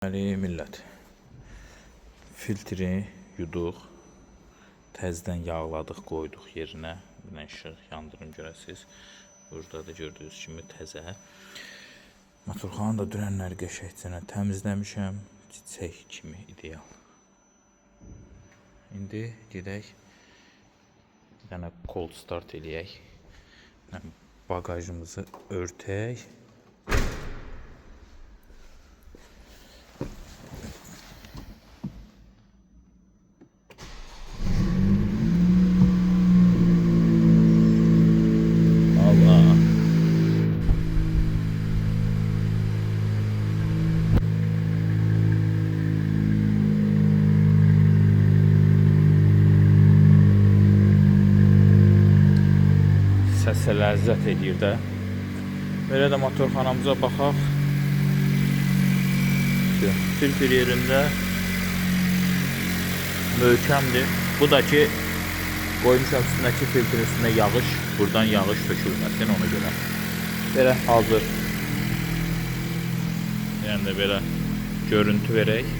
Deməli, millət, filtri yuduq, təzdən yağladıq, qoyduq yerinə. Bir dənə işıq yandırın görəsiniz. Burada da gördüyünüz kimi təzə. Motorxananı da dünənləri qəşəngcə təmizləmişəm. Çiçək kimi ideal. İndi gedək, bir dənə cold start eləyək. Bagajımızı örtək. Səsə ləzzət edir də. Belə də motorxanamıza baxaq. Filtr yerində möhkəmdir. Bu da ki, qoymuşam üstündəki filtrin üstünə yağış, buradan yağış tökülməsin ona görə. Belə hazır. Yəni də belə görüntü verək.